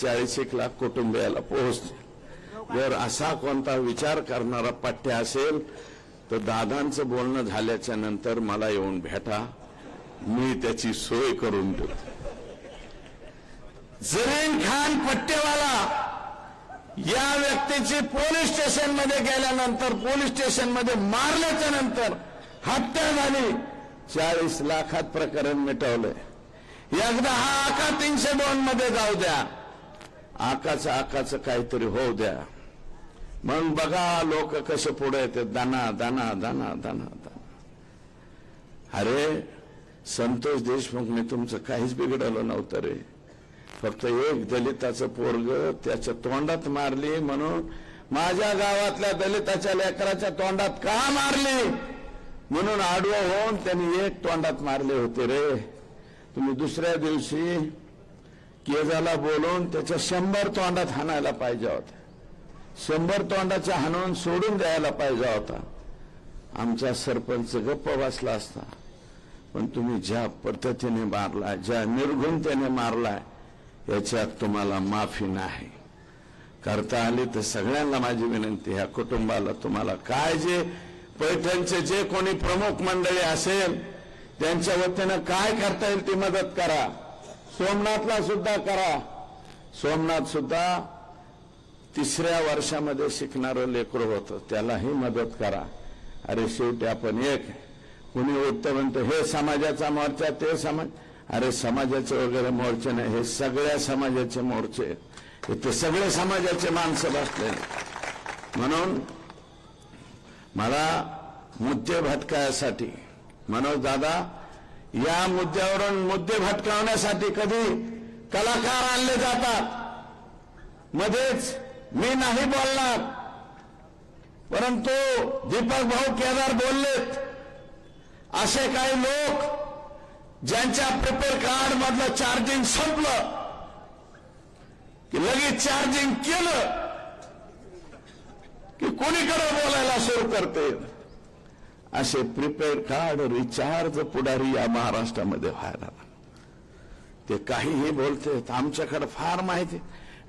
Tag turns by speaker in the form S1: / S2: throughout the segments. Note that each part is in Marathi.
S1: 40 लाख कुटुंबियाला पोहोचते। जर असा कोणता विचार करणारा पट्ट्या असेल तर दादांचं बोलणं झाल्याच्या नंतर मला येऊन भेटा, मी त्याची सोय करून देतो। जरीन खान पट्टेवाला या व्यक्तीची पोलीस स्टेशन मध्ये गेल्यानंतर, पोलीस स्टेशन मध्ये मारल्याच्या नंतर हत्या झाली, 40 लाखात प्रकरण मिटवलंय। एकदा हा आका 302 मध्ये जाऊ द्या, आकाचं काहीतरी होऊ द्या, मग बघा लोक कसे पुढे येते, दाना दाना दाना दाना दाना। अरे संतोष देशमुखने तुमचं काहीच बिघडवलं नव्हतं रे, फक्त एक दलिताचं पोरग त्याच्या तोंडात मारली म्हणून, माझ्या गावातल्या दलिताच्या लेकराच्या तोंडात का मारली म्हणून आडवं होऊन त्यांनी एक तोंडात मारले होते रे। तुम्ही दुसऱ्या दिवशी केजाला बोलून त्याच्या 100 तोंडात हाणायला पाहिजे होता, 100 तोंडाच्या हाणून सोडून द्यायला पाहिजे होता। आमचा सरपंच गप्प बसला असता, पण तुम्ही ज्या पद्धतीने मारलाय, ज्या निर्घुणतेने मारलाय, याच्यात तुम्हाला माफी नाही। करता आली तर सगळ्यांना माझी विनंती, ह्या कुटुंबाला तुम्हाला काय जे पैठणचे जे कोणी प्रमुख मंडळी असेल त्यांच्या वतीनं काय करता येईल ती मदत करा। सोमनाथला सुद्धा करा, सोमनाथ सुद्धा 3ऱ्या वर्षामध्ये शिकणारं लेकरं होतं, त्यालाही मदत करा। अरे शेवटी आपण एक, कुणी उठतं म्हणतं हे समाजाचा मोर्चा, ते समाज, अरे समाजाचे वगैरे मोर्चे नाही, हे सगळ्या समाजाचे मोर्चे, इथे सगळे समाजाचे माणसं बसले। म्हणून मला मुद्दे भटकायसाठी, मनोज दादा या मुद्द्यावरून मुद्दे भटकावण्यासाठी कधी कलाकार आणले जातात, मध्येच मी नाही बोलणार, परंतु दीपक भाऊ केदार बोललेत। असे काही लोक ज्यांच्या प्रिपेअर कार्ड मधलं चार्जिंग संपलं की लगेच चार्जिंग केलं की कोणीकडे बोलायला सुरू करते, असे प्रिपेअर कार्ड रिचार्ज पुढारी या महाराष्ट्रामध्ये व्हायला, ते काहीही बोलते। आमच्याकडे फार माहिती,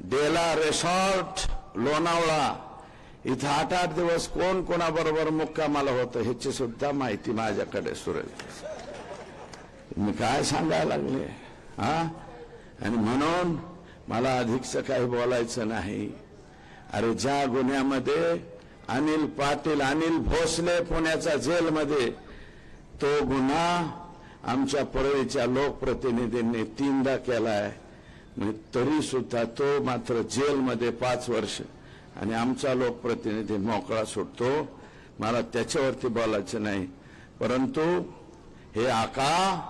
S1: डेला रिसॉर्ट लोणावळा इथं 8-8 दिवस कोण कोणाबरोबर मुक्कामाला होतं ह्याची सुद्धा माहिती माझ्याकडे सुरेल। मी काय सांगायला लागले हा, आणि म्हणून मला अधिकचं काही बोलायचं नाही। अरे ज्या गुन्ह्यामध्ये अनिल पाटील, अनिल भोसले पुण्याच्या जेलमध्ये, तो गुन्हा आमच्या परळीच्या लोकप्रतिनिधींनी 3दा केलाय, तरी सुद्धा तो मात्र जेलमध्ये 5 वर्ष, आणि आमचा लोकप्रतिनिधी मोकळा सुटतो। मला त्याच्यावरती बोलायचं नाही, परंतु हे आका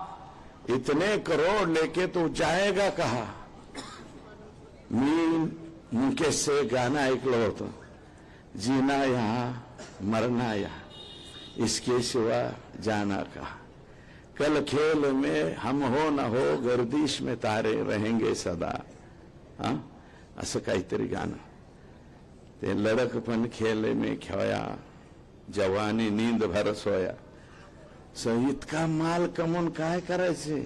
S1: इतने करोड लेके तो जाएगा कहा। मी मुकेश से गाणं ऐकलं होतं, जीना यहाँ मरना यहाँ, इसके सिवा जाना कहा, कल खेल में हम हो न हो गर्दिश में तारे रहेंगे सदा। हा, असं काहीतरी गाणं, ते लड़कपन खेले में खोया, जवानी नींद भर सोया। इतका माल कमवून काय करायचे,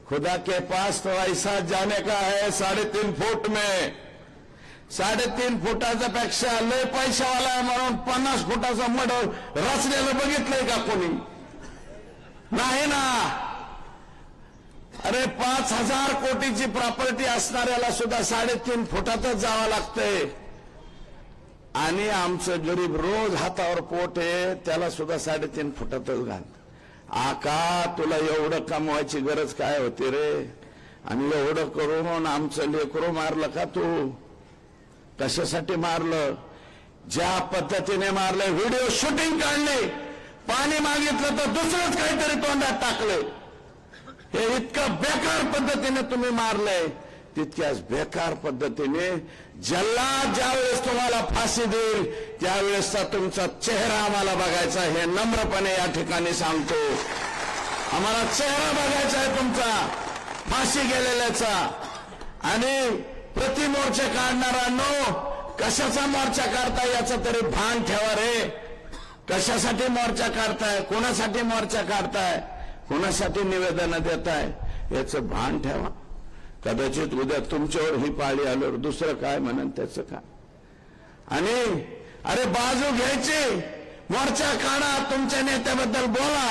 S1: खुदा के पास तो ऐसा जाने का है 3.5 फूट में, 3.5 फुटाच्या पेक्षा लय पैशावाला आहे म्हणून 50 फुटाचा मडर रचलेलं बघितलंय का कोणी? नाही ना। अरे 5,000 कोटीची प्रॉपर्टी असणाऱ्याला सुद्धा 3.5 फुटातच जावं लागतंय, आणि आमचं गरीब रोज हातावर पोट आहे त्याला सुद्धा 3.5 फुटातच घाल। आका तुला एवढं कमवायची गरज काय होती रे, आणि एवढं करून आमचं लेकरू मारलं का तू? कशासाठी मारलं? ज्या पद्धतीने मारलं, व्हिडिओ शूटिंग काढले, पाणी मागितलं तर दुसरंच काहीतरी तोंडात टाकले, हे इतकं बेकार पद्धतीने तुम्ही मारलंय। तितक्याच बेकार पद्धतीने जल्लाद ज्यावेळेस तुम्हाला फाशी देईल त्यावेळेसचा तुमचा चेहरा आम्हाला बघायचा, हे नम्रपणे या ठिकाणी सांगतो। आम्हाला चेहरा बघायचा आहे तुमचा फाशी गेलेल्याचा। आणि प्रतिमोर्चे काढणाऱ्यांनो, कशाचा मोर्चा काढताय याचं तरी भान ठेवा रे। कशासाठी मोर्चा काढताय, कोणासाठी मोर्चा काढताय, कोणासाठी निवेदन देताय याचं भान ठेवा। कदाचित उद्या तुमच्यावर ही पाळी आल्यावर दुसरं काय म्हणन त्याचं काय. आणि अरे बाजू घ्यायची, मोर्चा काढा, तुमच्या नेत्याबद्दल बोला,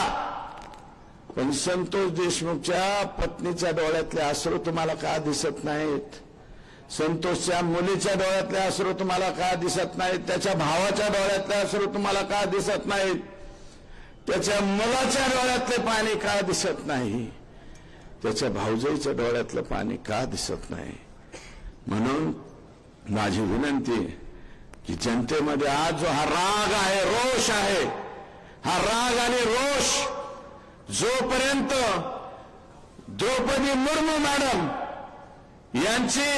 S1: पण संतोष देशमुखच्या पत्नीच्या डोळ्यातले अश्रू तुम्हाला का दिसत नाहीत? संतोषच्या मुलीच्या डोळ्यातले अश्रू तुम्हाला का दिसत नाहीत? त्याच्या भावाच्या डोळ्यातले अश्रू तुम्हाला का दिसत नाहीत? त्याच्या मुलाच्या डोळ्यातले पाणी का दिसत नाही? त्याच्या भाऊजाईच्या डोळ्यातलं पाणी का दिसत नाही? म्हणून माझी विनंती आहे की जनतेमध्ये आज जो हा राग आहे, रोष आहे, हा राग आणि रोष जोपर्यंत द्रौपदी मुर्मू मॅडम यांची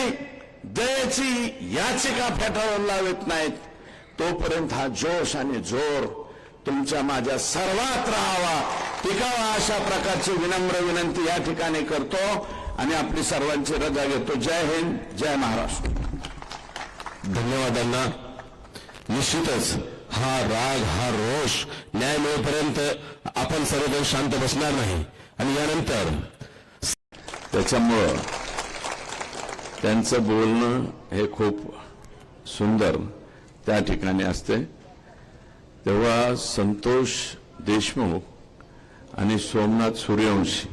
S1: दयेची याचिका फेटाळून लावत नाहीत, तोपर्यंत हा जोश आणि जोर तुमच्या माझ्या सर्वात राहावा, टिकावा, अशा प्रकारची विनम्र विनंती या ठिकाणी करतो आणि आपली सर्वांची रजा घेतो. जय हिंद, जय महाराष्ट्र.
S2: धन्यवाद अण्णा. निश्चितच हा राग, हा रोष न्याय मिळेपर्यंत आपण सर्वजण शांत बसणार नाही. आणि यानंतर
S1: त्याच्यामुळं त्यांचं बोलणं हे खूप सुंदर त्या ठिकाणी असते. तेव्हा संतोष देशमुख आणि सोमनाथ सूर्यवंशी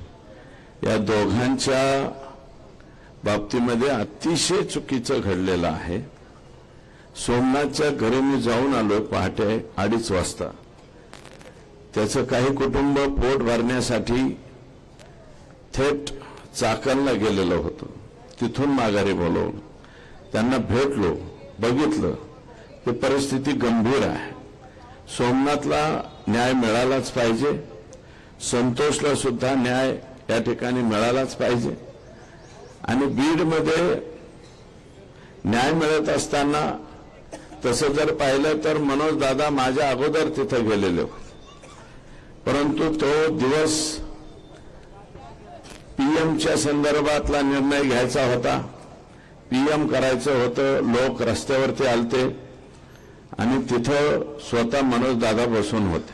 S1: या दोघांच्या बाबतीमध्ये अतिशय चुकीचं घडलेलं आहे. सोमनाथच्या घरी मी जाऊन आलोय पहाटे 2:30 वाजता. त्याचं काही कुटुंब पोट भरण्यासाठी थेट चाकणला गेलेलं होतं. तिथून माघारी बोलवून त्यांना भेटलो, बघितलं की परिस्थिती गंभीर आहे. सोमनाथला न्याय मिळालाच पाहिजे, संतोषला सुद्धा न्याय या ठिकाणी मिळालाच पाहिजे. आणि बीडमध्ये न्याय मिळत असताना तसं जर पाहिलं तर मनोज दादा माझ्या अगोदर तिथं गेलेले होते, परंतु तो दिवस पीएमच्या संदर्भातला निर्णय घ्यायचा होता, पीएम करायचं होतं. लोक रस्त्यावरती आलते आणि तिथं स्वतः मनोज दादा बसून होते.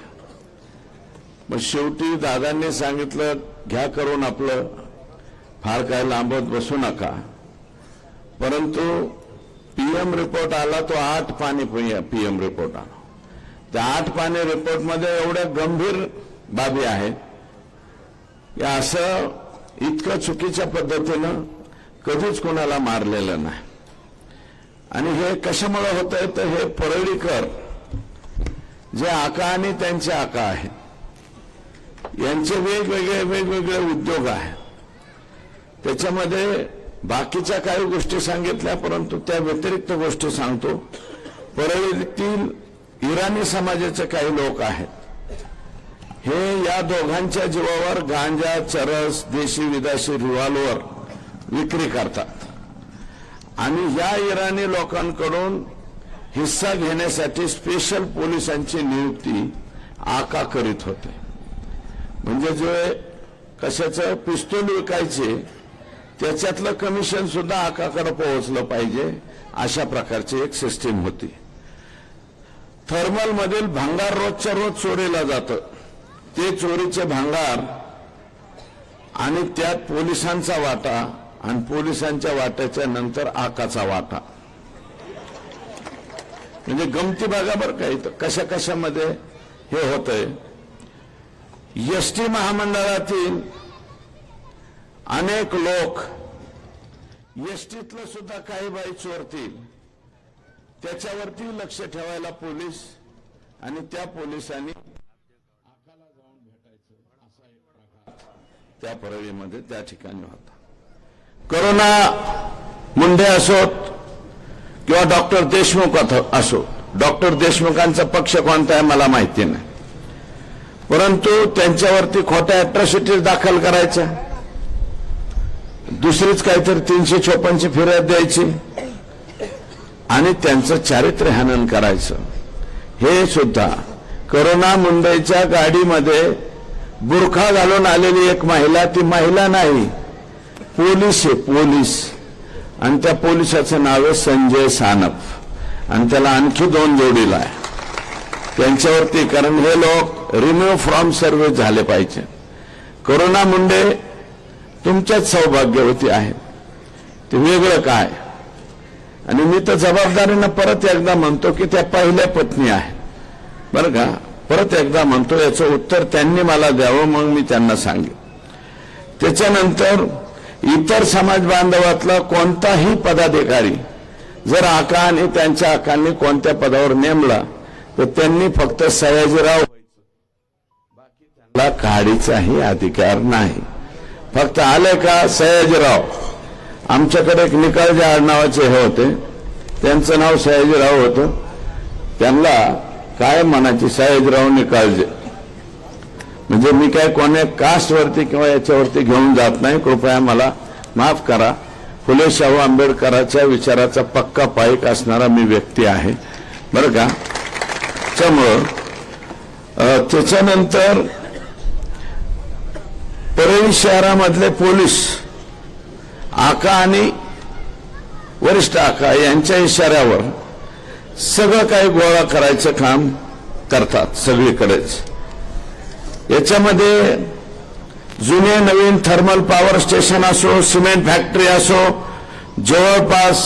S1: मग शेवटी दादांनी सांगितलं घ्या करून आपलं, फार काय लांबत बसू नका. परंतु पीएम रिपोर्ट आला, तो 8 पानी पीएम रिपोर्ट आला. त्या 8 पानी रिपोर्टमध्ये एवढ्या गंभीर बाबी आहेत की असं इतकं चुकीच्या पद्धतीनं कधीच कोणाला मारलेलं नाही. आणि हे कशामुळे होतंय तर हे परळीकर जे आका आणि त्यांचे आका आहेत, यांचे वेगवेगळे उद्योग आहेत. त्याच्यामध्ये बाकीच्या काही गोष्टी सांगितल्या, परंतु त्या व्यतिरिक्त गोष्टी सांगतो. परळीतील इराणी समाजाचे काही लोक आहेत, हे या दोघांच्या जीवावर गांजा, चरस, देशी विदेशी रिव्हॉल्वर विक्री करतात. आणि या इराणी लोकांकडून हिस्सा घेण्यासाठी स्पेशल पोलिसांची नियुक्ती आका करीत होते. म्हणजे जे कशाचं पिस्तूल विकायचे त्याच्यातलं कमिशन सुद्धा आकाकडे पोहोचलं पाहिजे, अशा प्रकारची एक सिस्टीम होती. थर्मल मधील भांगार रोजच्या रोज चोरीला जातं. ते चोरीचे भांगार आणि त्यात पोलिसांचा वाटा आणि पोलिसांच्या वाट्याच्या नंतर आकाचा वाटा. म्हणजे गमती बघा बरं काही तर कशा कशामध्ये हे होतंय. एसटी महामंडळातील अनेक लोक एसटीतलं सुद्धा काही बाई चोरतील, त्याच्यावरती लक्ष ठेवायला पोलीस आणि त्या पोलिसांनी आकाला जाऊन भेटायचं असा एक प्रकार त्या परळीमध्ये त्या ठिकाणी होता. करोना मुंडे असोत किंवा डॉक्टर देशमुख असो, डॉक्टर देशमुखांचा पक्ष कोणता आहे मला माहिती नाही, परंतु त्यांच्यावरती खोट्या अॅट्रॉसिटीज दाखल करायच्या, दुसरीच काहीतरी 354ची फिर्याद द्यायची आणि त्यांचं चारित्र्य हनन करायचं. हे सुद्धा करोना मुंबईच्या गाडीमध्ये बुरखा घालून आलेली एक महिला, ती महिला नाही पोलीस आहे, पोलीस. आणि त्या पोलिसाचं नाव आहे संजय सानप आणि त्याला आणखी 2 जोडीला आहे त्यांच्यावरती. कारण हे लोक रिमूव्ह फ्रॉम सर्व्हिस झाले पाहिजे. करोना मुंडे तुमच्याच सौभाग्यवती आहेत. ते वेगळं काय. आणि मी तर जबाबदारीनं परत एकदा म्हणतो की त्या पहिल्या पत्नी आहेत बरं का. परत एकदा म्हणतो याचं उत्तर त्यांनी मला द्यावं, मग मी त्यांना सांगेन. त्याच्यानंतर इतर समाज बांधवातला कोणताही पदाधिकारी जर आका आणि त्यांच्या आकांनी कोणत्या पदावर नेमला तर त्यांनी फक्त सयाजीराव व्हायचं, बाकी त्यांना काढीचाही अधिकार नाही. फक्त आले का सयाजीराव. आमच्याकडे एक निकालजे आडनावाचे हे होते, त्यांचं नाव सयाजीराव होतं. त्यांना काय म्हणायची सयाजीराव निकालजे. म्हणजे मी काय कोण्या कास्टवरती किंवा याच्यावरती घेऊन जात नाही, कृपया मला माफ करा. फुले शाहू आंबेडकरांच्या विचाराचा पक्का पाईक असणारा मी व्यक्ती आहे बरं का. त्यामुळं त्याच्यानंतर परळी शहरामधले पोलीस आका आणि वरिष्ठ आका यांच्या इशाऱ्यावर सगळं काही गोळा करायचं काम करतात सगळीकडेच. याच्यामध्ये जुने नवीन थर्मल पॉवर स्टेशन असो, सिमेंट फॅक्टरी असो, जवळपास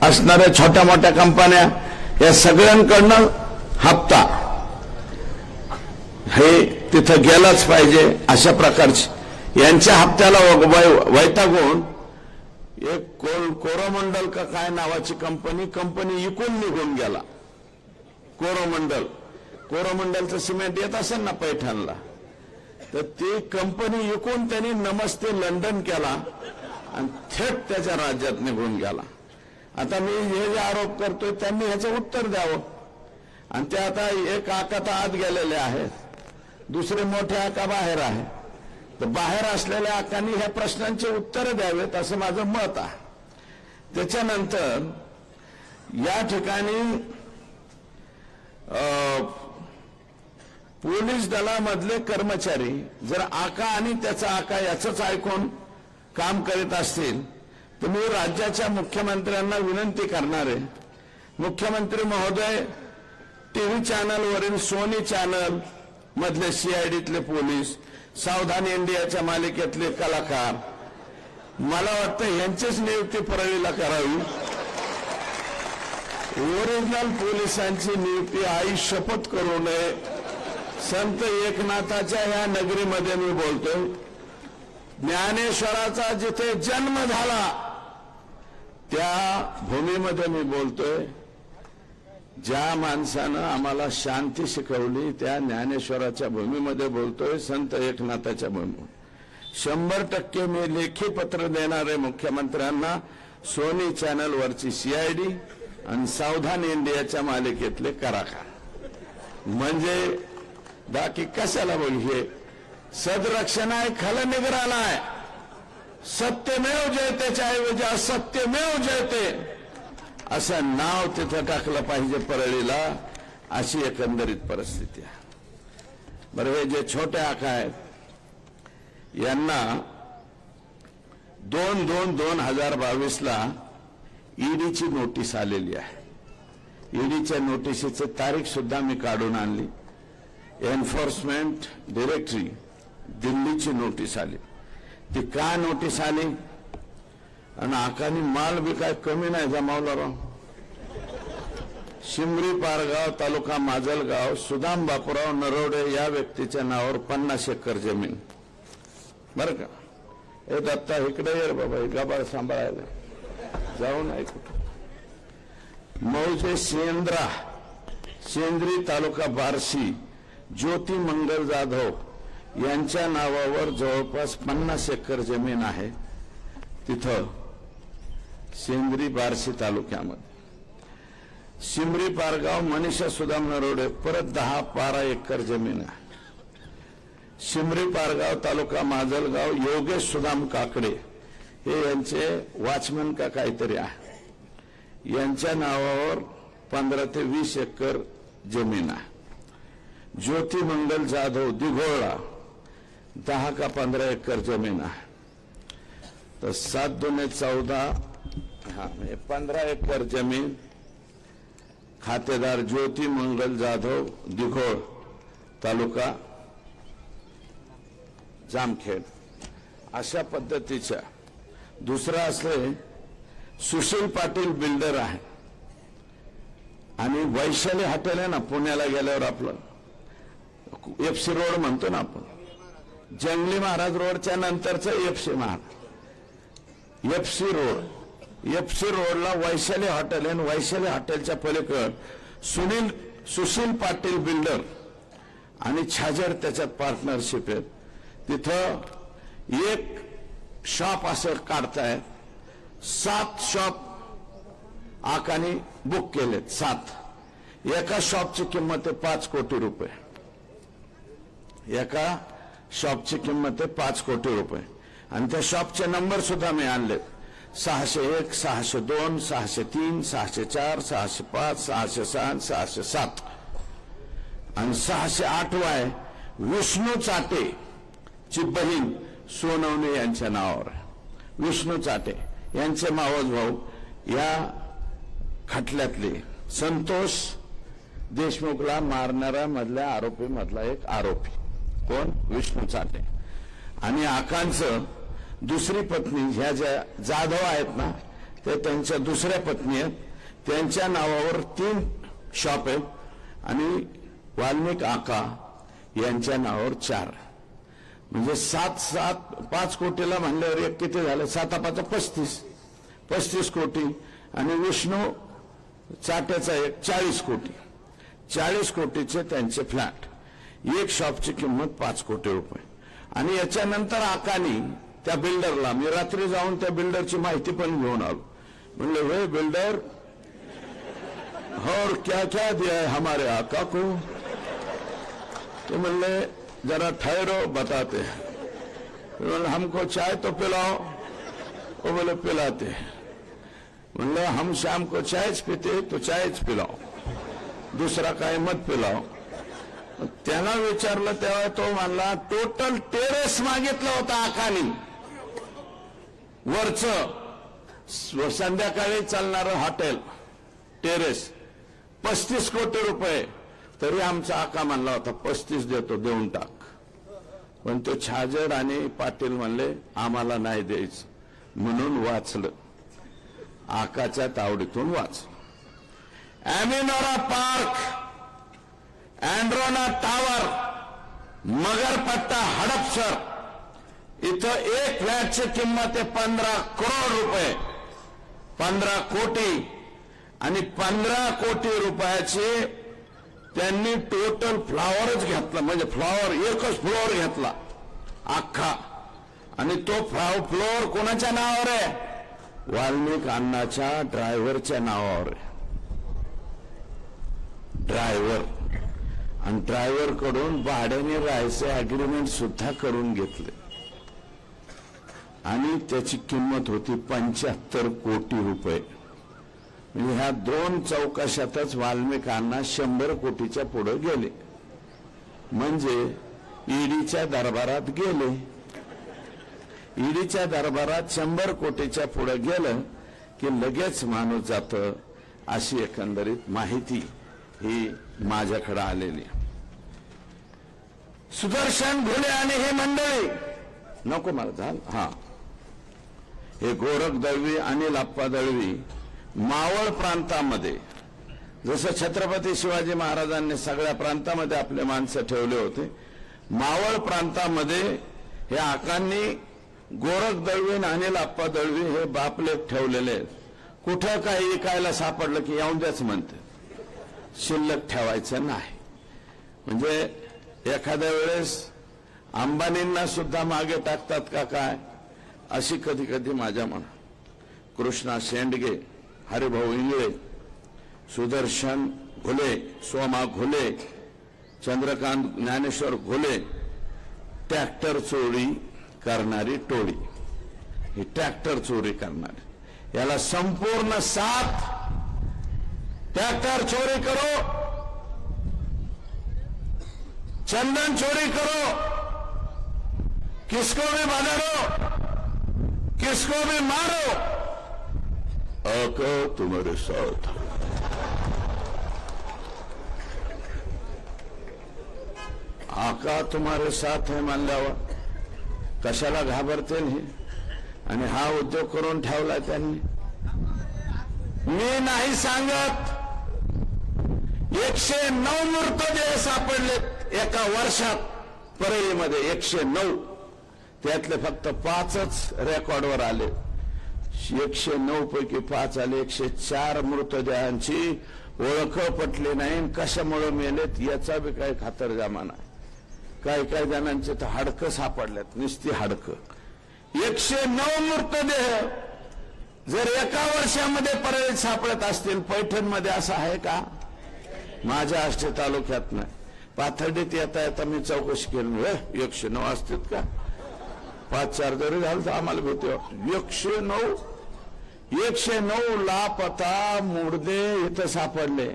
S1: असणाऱ्या छोट्या मोठ्या कंपन्या, या सगळ्यांकडनं हप्ता हे तिथं गेलाच पाहिजे अशा प्रकारची यांच्या हप्त्याला वैतागून एक कोरोमंडल का काय नावाची कंपनी इकून निघून गेला. कोरोमंडलचं सिमेंट येत असेल ना पैठणला, तर ती कंपनी इकून त्यांनी नमस्ते लंडन केला आणि थेट त्याच्या राज्यात निघून गेला. आता मी हे जे आरोप करतोय त्यांनी ह्याचं उत्तर द्यावं. आणि ते आता एक आका तर आत गेलेले आहेत, दुसरे मोठे आका बाहेर आहे. तर बाहेर असलेल्या आकांनी ह्या प्रश्नांची उत्तरं द्यावेत असं माझं मत आहे. त्याच्यानंतर या ठिकाणी पोलीस दलामधले कर्मचारी जर आका आणि त्याचा आका याचंच ऐकून काम करीत असतील तर मी राज्याच्या मुख्यमंत्र्यांना विनंती करणार आहे, मुख्यमंत्री महोदय, टीव्ही चॅनलवरील सोनी चॅनल मधले सीआयडीतले पोलीस, सावधान इंडियाच्या मालिकेतले कलाकार, मला वाटतं यांचीच नियुक्ती परळीला करावी. ओरिजिनल पोलिसांची नियुक्ती आई शपथ करू नये. संत एकनाथाच्या या नगरीमध्ये मी बोलतोय, ज्ञानेश्वराचा जिथे जन्म झाला त्या भूमीमध्ये मी बोलतोय. ज्या माणसानं आम्हाला शांती शिकवली त्या ज्ञानेश्वराच्या भूमीमध्ये बोलतोय, संत एकनाथाच्या भूमीमध्ये. 100% मी लेखी पत्र देणारे मुख्यमंत्र्यांना सोनी चॅनलवरची सीआयडी आणि सावधान इंडियाच्या मालिकेतले कलाकार. म्हणजे बाकी कशाला बोलिये. सदरक्षण आहे, खलनिग्रह आहे. सत्यमेव जयतेच्या ऐवजी असत्यमेव जयते असं नाव तिथं टाकलं पाहिजे परळीला, अशी एकंदरीत परिस्थिती आहे. बरं, हे जे छोटे आका आहेत यांना 2/2/2022 ईडीची नोटीस आलेली आहे. ईडीच्या नोटिशीची तारीख सुद्धा मी काढून आणली. एन्फोर्समेंट डायरेक्टरी दिल्लीची नोटीस आली. ती का नोटीस आली? आणि आकानी माल बी काय कमी नाही जमावला राव. शिमरी पारगाव तालुका माजलगाव सुदाम बापूराव नरवडे या व्यक्तीच्या नावावर 50 एकर जमीन. बरं का. हे दत्ता इकडे ये बाबा, हे गाभार सांभाळायला जाऊ नाही कुठं. मौजे सेंद्री तालुका बार्शी ज्योती मंगल जाधव यांच्या नावावर जवळपास 50 एकर जमीन आहे तिथं सेंद्री बार्शी तालुक्यामध्ये. शिमरी पारगाव मनीषा सुदाम नरोडे परत 10-12 एकर जमीन आहे. शिमरी पारगाव तालुका माजलगाव योगेश सुदाम काकडे हे यांचे वॉचमन का काहीतरी आहे, यांच्या नावावर 15 ते 20 एकर जमीन आहे. ज्योती मंगल जाधव दिघोळा 10 का 15 एकर जमीन आहे. तर 7 दुने 14 15 एकर जमीन. खातेदार ज्योती मंगल जाधव दिघोळ तालुका जामखेड. अशा पद्धतीच्या. दुसरं असले सुशील पाटील बिल्डर आहे आणि वैशाली हॉटेल आहे ना पुण्याला गेल्यावर आपलं एफसी रोड म्हणतो ना आपण, जंगली महाराज रोडच्या नंतरचं एफसी महाराज, एफसी रोडला वैशाली हॉटेल आहे. वैशाली हॉटेलच्या पलीकड सुशील पाटील बिल्डर आणि छाजेड त्याच्यात पार्टनरशिप आहे. तिथं एक शॉप असं काढतायत, 7 शॉप आकानी बुक केलेत, 7. एका शॉपची किंमत आहे 5 कोटी रुपये. एका शॉपची किंमत आहे 5 कोटी रुपये आणि त्या शॉपचे नंबर सुद्धा मी आणले, 601, 602, 603, 604, 605, 606, 607 आणि 608 आहे विष्णू चाटे ची बहीण सोनवणे यांच्या नावावर. विष्णू चाटे यांचे मावस भाऊ या खटल्यातले संतोष देशमुखला मारणारा मधल्या आरोपी मधला एक आरोपी कोण, विष्णू चाटे. आणि आकांचं दुसरी पत्नी ह्या ज्या जाधव आहेत ना ते त्यांच्या दुसऱ्या पत्नी आहेत, त्यांच्या नावावर 3 शॉप आहेत आणि वाल्मिक आका यांच्या नावावर 4. म्हणजे 5 कोटीला म्हणल्यावर एक किती झालं, 7 35 कोटी आणि विष्णू चाट्याचा एक 40 कोटी. 40 कोटीचे त्यांचे फ्लॅट, एक शॉपची किंमत 5 कोटी रुपये. आणि याच्यानंतर आकानी त्या बिल्डरला, मी रात्री जाऊन त्या बिल्डरची माहिती पण घेऊन आलो, म्हणले वे बिल्डर और क्या क्या दिया है हमारे आका को, तो म्हणले जरा ठहरो बताते हैं. हमको चाय तो पिलाओ, वो बोले पिलाते. म्हणलं हम शाम को चाय पीते तो चायच पिलाओ, दुसरा काय मत पिलाओ. त्याला विचारलं तेव्हा तो म्हणला टोटल टेरेस मागितलं होतं आकानी, वरचं संध्याकाळी चालणारं हॉटेल टेरेस 35 कोटी रुपये. तरी आमचा आका म्हणला होता 35 देतो, देऊन टाक. पण तो छाजेड आणि पाटील म्हणले आम्हाला नाही द्यायचं, म्हणून वाचलं, आकाच्या तावडीतून वाचलं. एमिनोरा पार्क, अँड्रोना टावर, मगरपट्टा, हडपसर इथं एक फ्लॅटची किंमत आहे 15 करोड रुपये, 15 कोटी. आणि 15 कोटी रुपयाचे त्यांनी टोटल फ्लॉवरच घेतला, म्हणजे फ्लॉवर एकच फ्लोअर घेतला अख्खा. आणि तो फ्लोअर कोणाच्या नावावर आहे, वाल्मिक अण्णाच्या ड्रायव्हरच्या नावावर आहे. ड्रायव्हर आणि ड्रायव्हर कडून भाड्याने राहायचे अग्रीमेंट सुद्धा करून घेतले आणि त्याची किंमत होती 75 कोटी रुपये. म्हणजे ह्या 2 चौकशातच वाल्मिक अण्णा 100 कोटीच्या पुढे गेले, म्हणजे ईडीच्या दरबारात गेले. ईडीच्या दरबारात 100 कोटीच्या पुढे गेलं की लगेच माणूस जातं, अशी एकंदरीत माहिती ही माझ्याकडे आलेली. सुदर्शन घुले आणि ही मंडळी नको मला झालं, हा हे गोरख दळवी आणि लाप्पा दळवी मावळ प्रांतामध्ये, जसं छत्रपती शिवाजी महाराजांनी सगळ्या प्रांतामध्ये आपले माणसं ठेवले होते, मावळ प्रांतामध्ये हे आकांनी गोरख दळवी आणि लाप्पा दळवी हे बापलेख ठेवलेले आहेत. कुठं काही विकायला सापडलं की येऊन द्याच म्हणते, शिल्लक ठेवायचं नाही. म्हणजे एखाद्या वेळेस अंबानींना सुद्धा मागे टाकतात का काय, अशी कधी कधी माझ्या मनात. कृष्णा शेंडगे, हरिभाऊ इंगळे, सुदर्शन घुले, सोमा घुले, चंद्रकांत ज्ञानेश्वर घुले, ट्रॅक्टर चोरी करणारी टोळी, ही ट्रॅक्टर चोरी करणारी, याला संपूर्ण साथ. ट्रैक्टर चोरी करो, चंदन चोरी करो, किसको भी बदलो, किसको भी मारो, आका तुम्हारे साथ. आका तुम्हारे साथ है मानल्यावर कशाला घाबरते नाही. आणि हा उद्योग करून ठेवला त्यांनी. मी नाही सांगत, 109 मृतदेह सापडलेत एका वर्षात परळीमध्ये, 109. त्यातले फक्त 5च रेकॉर्डवर आले. 109 पैकी 5 आले. 104 मृतदेहांची ओळख पटली नाही. कशामुळे मेलेत याचा बी काही खातरजमा नाही. काही जणांचे तर हाडकं सापडल्यात, नुसती हाडकं. 109 मृतदेह जर एका वर्षामध्ये परळीत सापडत असतील, पैठणमध्ये असं आहे का? माझ्या आष्टी तालुक्यात नाही. पाथर्डीत येता येता मी चौकशी केली, 109 असतात का? 5-4 जरी झालं तर आम्हाला भीती वाटते. 109 लापता मुर्दे इथं सापडले.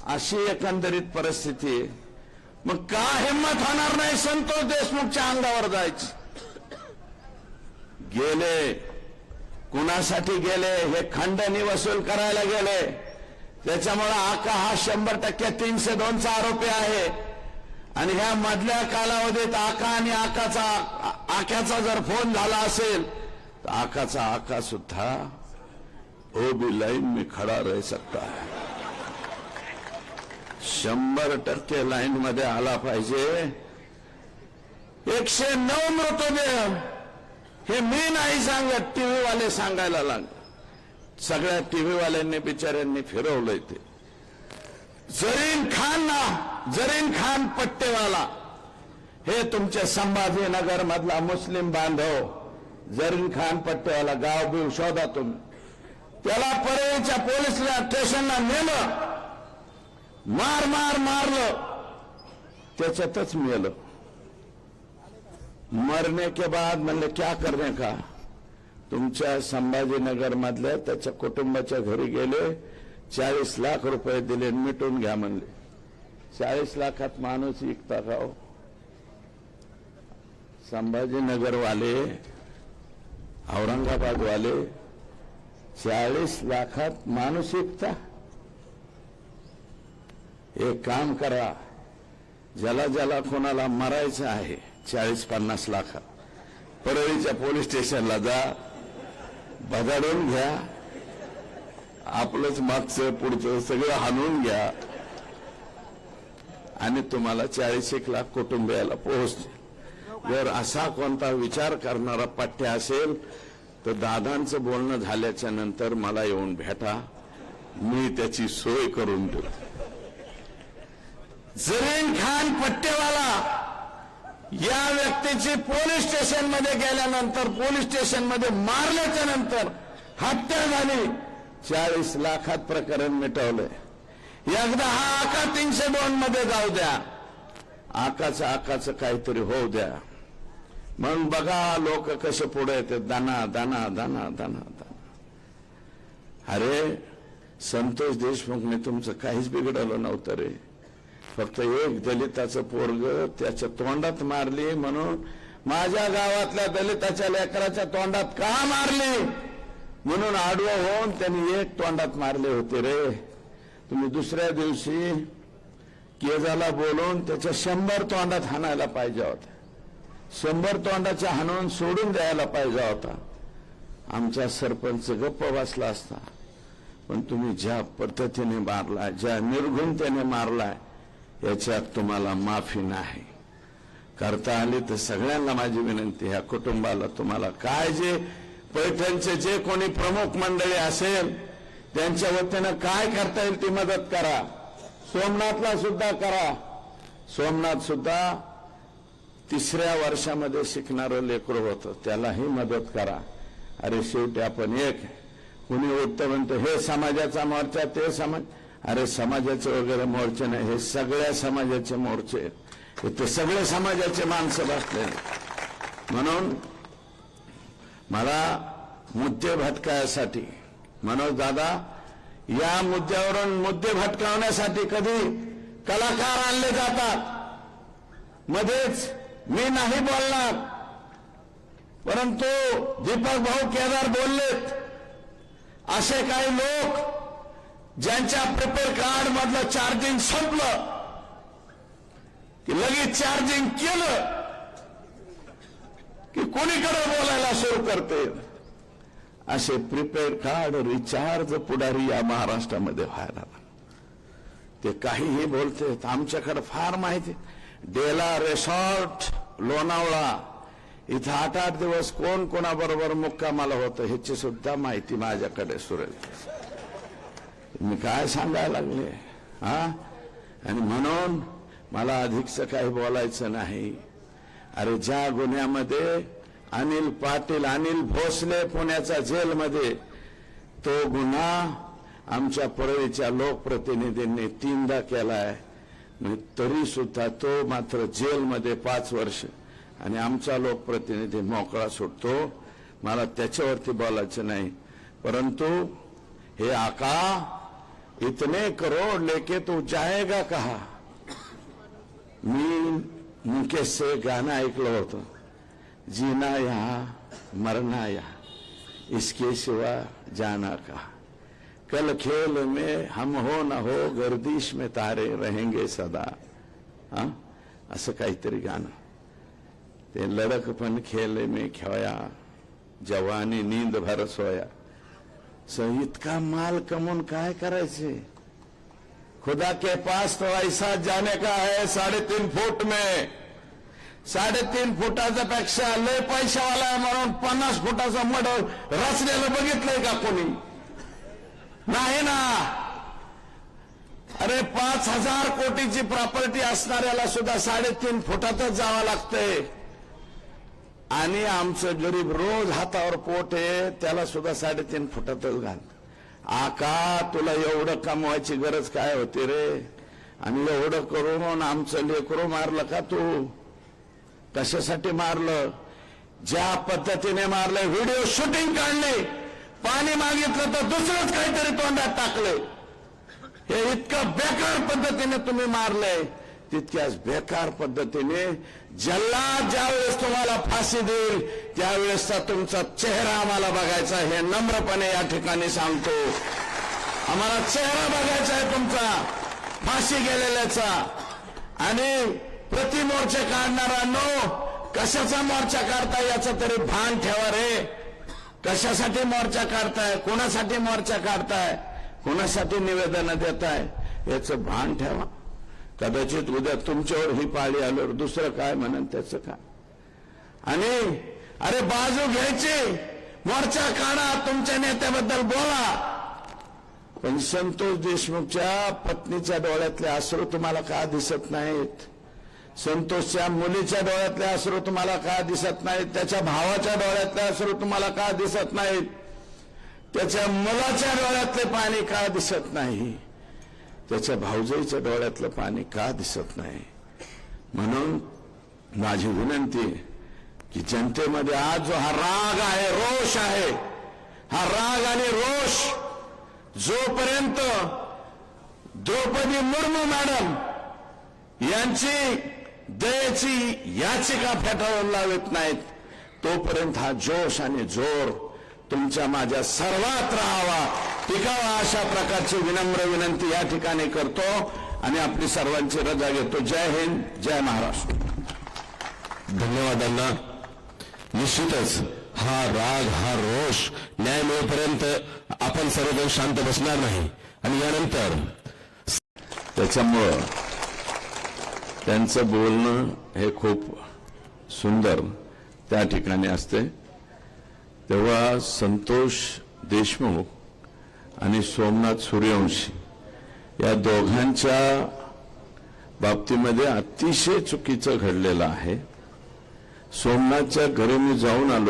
S1: अशी एकंदरीत परिस्थिती आहे. मग का हिंमत होणार नाही संतोष देशमुखच्या अंगावर जायची? गेले कुणासाठी गेले? हे खंडणी वसूल करायला गेले. त्याच्यामुळे आका हा 100% 302चा आरोपी आहे. आणि ह्या मधल्या कालावधीत आका आणि आक्याचा जर फोन झाला असेल तर आकाचा आका सुद्धा ओ बी लाइन में खड़ा रह सकता है. 100% लाईन मध्ये आला पाहिजे. 109 मृतदेह हे मी नाही सांगत, टीव्ही वाले सांगायला लागले. सगळ्या टीव्ही वाल्यांनी बिचाऱ्यांनी फिरवलंय ते. जरीन खान पट्टेवाला हे तुमच्या संभाजीनगर मधला मुस्लिम बांधव, जरीन खान पट्टेवाला, गाव बिव शोधा तुम्ही. त्याला परळीच्या पोलीस स्टेशनला नेलं, मारलं, त्याच्यातच मेलं. मरने के बाद म्हणले क्या करने का? तुमच्या संभाजीनगर मधल्या त्याच्या कुटुंबाच्या घरी गेले, 40 लाख रुपये दिले, मिटून घ्या म्हणले. 40 लाखात माणूस विकता का हो? संभाजीनगर वाले, औरंगाबाद वाले 40 लाखात माणूस विकता? एक काम करा, ज्याला कोणाला मरायचं आहे 40-50 लाखात, परळीच्या पोलीस स्टेशनला जा, बजाडून घ्या, आपलंच मागचं पुढचं सगळं हाणून घ्या आणि तुम्हाला 40 लाख कुटुंबियाला पोहोचते. जर असा कोणता विचार करणारा पट्ट्या असेल तर दादांचं बोलणं झाल्याच्या नंतर मला येऊन भेटा, मी त्याची सोय करून देऊ. जरीन खान पट्टेवाला या व्यक्तीची पोलीस स्टेशन मध्ये गेल्यानंतर, पोलीस स्टेशन मध्ये मारल्याच्या नंतर हत्या झाली. 40 लाखात प्रकरण मिटवलंय. एकदा हा आका 302 मध्ये जाऊ द्या, आकाचं काहीतरी होऊ द्या. मग बघा लोक कसे पुढे येते, दाना. अरे संतोष देशमुखने तुमचं काहीच बिघडवलं नव्हतं रे. फक्त एक दलिताचं पोरग त्याच्या तोंडात मारली म्हणून, माझ्या गावातल्या दलिताच्या लेकराच्या तोंडात का मारली म्हणून आडवं होऊन त्यांनी एक तोंडात मारले होते रे. तुम्ही दुसऱ्या दिवशी केजाला बोलून त्याच्या 100 तोंडात हाणायला पाहिजे होता. 100 तोंडाच्या हाणून सोडून द्यायला पाहिजे होता. आमचा सरपंच गप्प बसला असता. पण तुम्ही ज्या पद्धतीने मारलाय, ज्या निर्घुणतेने मारलाय, याच्यात तुम्हाला माफी नाही. करता आली तर सगळ्यांना माझी विनंती, ह्या कुटुंबाला तुम्हाला काय जे पैठणचे जे कोणी प्रमुख मंडळी असेल त्यांच्या वतीनं काय करता येईल ती मदत करा. सोमनाथला सुद्धा करा. सोमनाथ सुद्धा 3ऱ्या वर्षामध्ये शिकणारं लेकरं होतं, त्यालाही मदत करा. अरे शेवटी आपण एक, कुणी उठतं म्हणतं हे समाजाचा मोर्चा, ते समाज, अरे समाजाचे वगैरे मोर्चे नाही, हे सगळ्या समाजाचे मोर्चे आहेत. इथे सगळे समाजाचे माणसं बसले. म्हणून मला मुद्दे भटकायसाठी, मनोज दादा या मुद्द्यावरून मुद्दे भटकावण्यासाठी कधी कलाकार आणले जातात. मध्येच मी नाही बोलणार, परंतु दीपक भाऊ केदार बोललेत. असे काही लोक ज्यांच्या प्रिपेअर कार्ड मधलं चार्जिंग संपलं की लगेच चार्जिंग केलं की कोणीकडे बोलायला सुरू करते. असे प्रीपेड कार्ड रिचार्ज पुढारी या महाराष्ट्रामध्ये व्हायला लागले. ते काहीही बोलते. आमच्याकडे फार माहिती. डेला रिसॉर्ट लोणावळा इथं 8-8 दिवस कोण कोणाबरोबर मुक्कामाला होतं ह्याची सुद्धा माहिती माझ्याकडे सुरेल. मी काय सांगायला लागले हा. आणि म्हणून मला अधिकचं काही बोलायचं नाही. अरे ज्या गुन्ह्यामध्ये अनिल पाटील, अनिल भोसले पुण्याच्या जेलमध्ये, तो गुन्हा आमच्या परळीच्या लोकप्रतिनिधींनी 3दा केलाय. तरी सुद्धा तो मात्र जेलमध्ये 5 वर्ष आणि आमचा लोकप्रतिनिधी मोकळा सुटतो. मला त्याच्यावरती बोलायचं नाही. परंतु हे आका इतने करोड लेके तू जाएगा कहा. मी मुकेश से गाणं ऐकलं होतं, जीना यहाँ मरना यहाँ इसके सिवा जाना कहा. कल खेल में हम हो न हो गर्दिश में तारे रहेंगे सदा. हा असं काहीतरी गाणं. ते लड़कपन खेल में खोया जवानी नींद भर सोया. इतका माल कमवून काय करायचे. खुदा के पास तो ऐसा जाने का है 3.5 फूट में. 3.5 फुटाच्या पेक्षा लय पैशावाला आहे म्हणून 50 फुटाचा मड रचलेलं बघितलंय का कोणी. नाही ना. अरे 5,000 कोटीची प्रॉपर्टी असणाऱ्याला सुद्धा 3.5 फुटातच जावं लागतंय. आणि आमचं गरीब रोज हातावर पोट आहे त्याला सुद्धा 3.5 फुटातच घाल. आका तुला एवढं कमवायची गरज काय होती रे. आणि एवढं करून आमचं लेकरू मारलं का तू. कशासाठी मारलं. ज्या पद्धतीने मारलं, व्हिडिओ शूटिंग काढले, पाणी मागितलं तर दुसरंच काहीतरी तोंडात टाकले. हे इतकं बेकार पद्धतीने तुम्ही मारलंय. तितक्याच बेकार पद्धतीने जल्लाद ज्यावेळेस तुम्हाला फाशी देईल त्यावेळेसचा तुमचा चेहरा आम्हाला बघायचा. हे नम्रपणे या ठिकाणी सांगतो. आम्हाला चेहरा बघायचा आहे तुमचा फाशी गेलेल्याचा. आणि प्रतिमोर्चे काढणाऱ्यांनो, कशाचा मोर्चा काढताय याचं तरी भान ठेवा रे. कशासाठी मोर्चा काढताय, कोणासाठी मोर्चा काढताय, कोणासाठी निवेदन देताय याचं भान ठेवा. कदाचित उद्या तुमच्यावर ही पाळी आल्यावर दुसरं काय म्हणन त्याचं काय. आणि अरे बाजू घ्यायची, मोर्चा काढा, तुमच्या नेत्याबद्दल बोला. पण संतोष देशमुखच्या पत्नीच्या डोळ्यातले अश्रू तुम्हाला का दिसत नाहीत. संतोषच्या मुलीच्या डोळ्यातले अश्रू तुम्हाला का दिसत नाहीत. त्याच्या भावाच्या डोळ्यातले अश्रू तुम्हाला का दिसत नाहीत. त्याच्या मुलाच्या डोळ्यातले पाणी का दिसत नाही. त्याच्या भाऊजाईच्या डोळ्यातलं पाणी का दिसत नाही. म्हणून माझी विनंती की जनतेमध्ये आज जो हा राग आहे, रोष आहे, हा राग आणि रोष जोपर्यंत द्रौपदी मुर्मू मॅडम यांची दयेची याचिका फेटाळून लावत नाहीत तोपर्यंत हा जोश आणि जोर तुमच्या माझ्या सर्वात राहावा, टिकावा. अशा प्रकारची विनम्र विनंती या ठिकाणी करतो आणि आपली सर्वांची रजा घेतो. जय हिंद, जय महाराष्ट्र.
S2: धन्यवादांना. निश्चितच हा राग, हा रोष न्याय मिळेपर्यंत आपण सर्वजण शांत बसणार नाही. आणि यानंतर
S1: त्याच्यामुळं त्यांचं बोलणं हे खूप सुंदर त्या ठिकाणी असते. तेव्हा संतोष देशमुख आणि सोमनाथ सूर्यवंशी या दोघांच्या बाबतीमध्ये अतिशय चुकीचं घडलेलं आहे. सोमनाथच्या घरी मी जाऊन आलो.